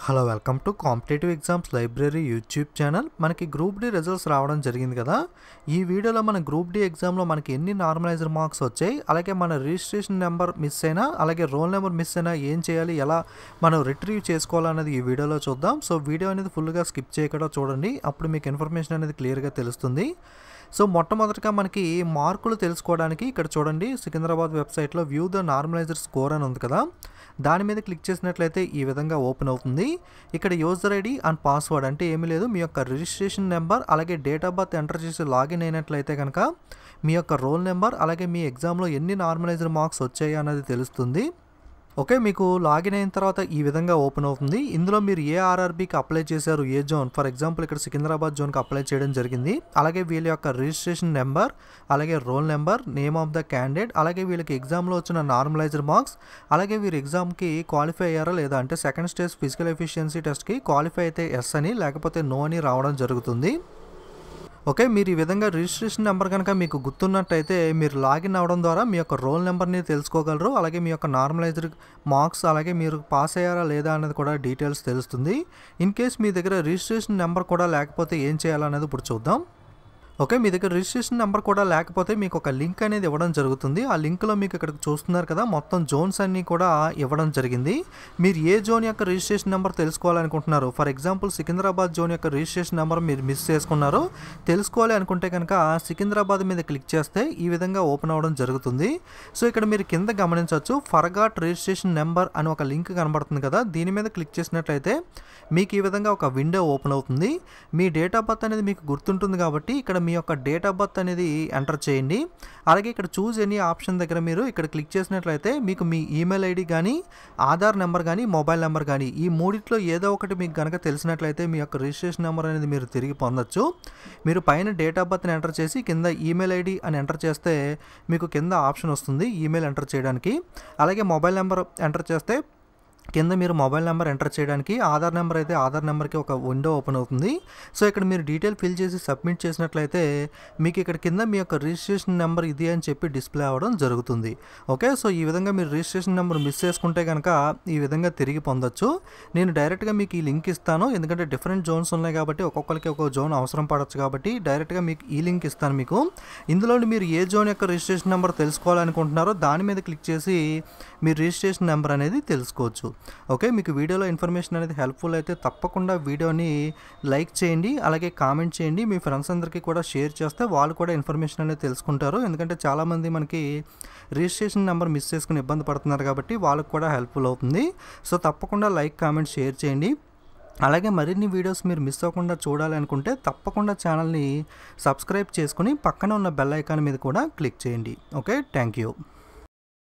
Hello welcome to competitive exams library YouTube channel. మనకి group D results రావడం జరిగింది కదా. ఈ వీడియోలో మన గ్రూప్ డి ఎగ్జామ్లో మనకి ఎన్ని నార్మలైజ్డ్ మార్క్స్ వచ్చాయి, అలాగే మన రిజిస్ట్రేషన్ నెంబర్ మిస్ అయినా, అలాగే రోల్ నెంబర్ మిస్ అయినా ఏం చేయాలి, ఎలా మనం రిట్రీవ్ చేసుకోవాలనేది ఈ వీడియోలో చూద్దాం. సో వీడియో అనేది ఫుల్గా స్కిప్ చేయకుండా చూడండి, అప్పుడు మీకు ఇన్ఫర్మేషన్ అనేది క్లియర్గా తెలుస్తుంది. సో మొట్టమొదటిగా మనకి మార్కులు తెలుసుకోవడానికి ఇక్కడ చూడండి, సికింద్రాబాద్ వెబ్సైట్లో వ్యూ ద నార్మలైజ్డ్ స్కోర్ అని ఉంది కదా, దాని మీద క్లిక్ చేసినట్లయితే ఈ విధంగా ఓపెన్ అవుతుంది. ఇక్కడ యూజర్ ఐడి అండ్ పాస్వర్డ్ అంటే ఏమీ లేదు, మీ యొక్క రిజిస్ట్రేషన్ నెంబర్ అలాగే డేట్ ఆఫ్ బర్త్ ఎంటర్ చేసి లాగిన్ అయినట్లయితే కనుక మీ యొక్క రోల్ నెంబర్ అలాగే మీ ఎగ్జామ్లో ఎన్ని నార్మలైజ్డ్ మార్క్స్ వచ్చాయి అన్నది తెలుస్తుంది. ఓకే, మీకు లాగిన్ అయిన తర్వాత ఈ విధంగా ఓపెన్ అవుతుంది. ఇందులో మీరు ఏ ఆర్ఆర్బీకి అప్లై చేశారు, ఏ జోన్, ఫర్ ఎగ్జాంపుల్ ఇక్కడ సికింద్రాబాద్ జోన్కి అప్లై చేయడం జరిగింది. అలాగే వీళ్ళ యొక్క రిజిస్ట్రేషన్ నెంబర్, అలాగే roll number, name of the candidate, అలాగే వీళ్ళకి ఎగ్జామ్లో వచ్చిన నార్మలైజ్డ్ మార్క్స్, అలాగే వీరు ఎగ్జామ్కి క్వాలిఫై అయ్యారా లేదా, అంటే సెకండ్ స్టేజ్ ఫిజికల్ ఎఫిషియన్సీ టెస్ట్కి క్వాలిఫై అయితే ఎస్ అని, లేకపోతే నో అని రావడం జరుగుతుంది. ఓకే, మీరు ఈ విధంగా రిజిస్ట్రేషన్ నెంబర్ కనుక మీకు గుర్తున్నట్టయితే మీరు లాగిన్ అవ్వడం ద్వారా మీ యొక్క రోల్ నెంబర్ని తెలుసుకోగలరు, అలాగే మీ యొక్క నార్మలైజ్డ్ మార్క్స్, అలాగే మీరు పాస్ అయ్యారా లేదా అనేది కూడా డీటెయిల్స్ తెలుస్తుంది. ఇన్ కేస్ మీ దగ్గర రిజిస్ట్రేషన్ నెంబర్ కూడా లేకపోతే ఏం చేయాలనేది ఇప్పుడు చూద్దాం. ఓకే, మీ దగ్గర రిజిస్ట్రేషన్ నెంబర్ కూడా లేకపోతే మీకు ఒక లింక్ అనేది ఇవ్వడం జరుగుతుంది. ఆ లింక్లో మీకు ఇక్కడ చూస్తున్నారు కదా, మొత్తం జోన్స్ అన్నీ కూడా ఇవ్వడం జరిగింది. మీరు ఏ జోన్ యొక్క రిజిస్ట్రేషన్ నెంబర్ తెలుసుకోవాలనుకుంటున్నారు, ఫర్ ఎగ్జాంపుల్ సికింద్రాబాద్ జోన్ యొక్క రిజిస్ట్రేషన్ నెంబర్ మీరు మిస్ చేసుకున్నారు, తెలుసుకోవాలి అనుకుంటే కనుక సికింద్రాబాద్ మీద క్లిక్ చేస్తే ఈ విధంగా ఓపెన్ అవ్వడం జరుగుతుంది. సో ఇక్కడ మీరు కింద గమనించవచ్చు, ఫర్గాట్ రిజిస్ట్రేషన్ నెంబర్ అని ఒక లింక్ కనబడుతుంది కదా, దీని మీద క్లిక్ చేసినట్లయితే మీకు ఈ విధంగా ఒక విండో ఓపెన్ అవుతుంది. మీ డేట్ ఆఫ్ బర్త్ అనేది మీకు గుర్తుంటుంది కాబట్టి ఇక్కడ మీ యొక్క డేట్ ఆఫ్ బర్త్ అనేది ఎంటర్ చేయండి. అలాగే ఇక్కడ చూజ్ ఎనీ ఆప్షన్ దగ్గర మీరు ఇక్కడ క్లిక్ చేసినట్లయితే మీకు మీ ఈమెయిల్ ఐడి కానీ, ఆధార్ నెంబర్ కానీ, మొబైల్ నెంబర్ కానీ, ఈ మూడిట్లో ఏదో ఒకటి మీకు కనుక తెలిసినట్లయితే మీ యొక్క రిజిస్ట్రేషన్ నెంబర్ అనేది మీరు తిరిగి పొందొచ్చు. మీరు పైన డేట్ ఆఫ్ బర్త్ని ఎంటర్ చేసి కింద ఈమెయిల్ ఐడి అని ఎంటర్ చేస్తే మీకు కింద ఆప్షన్ వస్తుంది ఈమెయిల్ ఎంటర్ చేయడానికి. అలాగే మొబైల్ నెంబర్ ఎంటర్ చేస్తే కింద మీరు మొబైల్ నెంబర్ ఎంటర్ చేయడానికి, ఆధార్ నెంబర్ అయితే ఆధార్ నెంబర్కి ఒక విండో ఓపెన్ అవుతుంది. సో ఇక్కడ మీరు డీటెయిల్ ఫిల్ చేసి సబ్మిట్ చేసినట్లయితే మీకు ఇక్కడ కింద మీ యొక్క రిజిస్ట్రేషన్ నెంబర్ ఇది అని చెప్పి డిస్ప్లే అవ్వడం జరుగుతుంది. ఓకే, సో ఈ విధంగా మీరు రిజిస్ట్రేషన్ నెంబర్ మిస్ చేసుకుంటే కనుక ఈ విధంగా తిరిగి పొందొచ్చు. నేను డైరెక్ట్గా మీకు ఈ లింక్ ఇస్తాను, ఎందుకంటే డిఫరెంట్ జోన్స్ ఉన్నాయి కాబట్టి ఒక్కొక్కరికి ఒక్కొక్క జోన్ అవసరం పడవచ్చు కాబట్టి డైరెక్ట్గా మీకు ఈ లింక్ ఇస్తాను మీకు. ఇందులో మీరు ఏ జోన్ యొక్క రిజిస్ట్రేషన్ నెంబర్ తెలుసుకోవాలనుకుంటున్నారో దాని మీద క్లిక్ చేసి మీ రిజిస్ట్రేషన్ నెంబర్ అనేది తెలుసుకోవచ్చు. ఓకే, మీకు వీడియోలో ఇన్ఫర్మేషన్ అనేది హెల్ప్ఫుల్ అయితే తప్పకుండా వీడియోని లైక్ చేయండి, అలాగే కామెంట్ చేయండి. మీ ఫ్రెండ్స్ అందరికీ కూడా షేర్ చేస్తే వాళ్ళు కూడా ఇన్ఫర్మేషన్ అనేది తెలుసుకుంటారు, ఎందుకంటే చాలామంది మనకి రిజిస్ట్రేషన్ నెంబర్ మిస్ చేసుకుని ఇబ్బంది పడుతున్నారు కాబట్టి వాళ్ళకు కూడా హెల్ప్ఫుల్ అవుతుంది. సో తప్పకుండా లైక్, కామెంట్, షేర్ చేయండి. అలాగే మరిన్ని వీడియోస్ మీరు మిస్ అవ్వకుండా చూడాలి అనుకుంటే తప్పకుండా ఛానల్ని సబ్స్క్రైబ్ చేసుకుని పక్కన ఉన్న బెల్ ఐకాన్ మీద కూడా క్లిక్ చేయండి. Okay, thank you.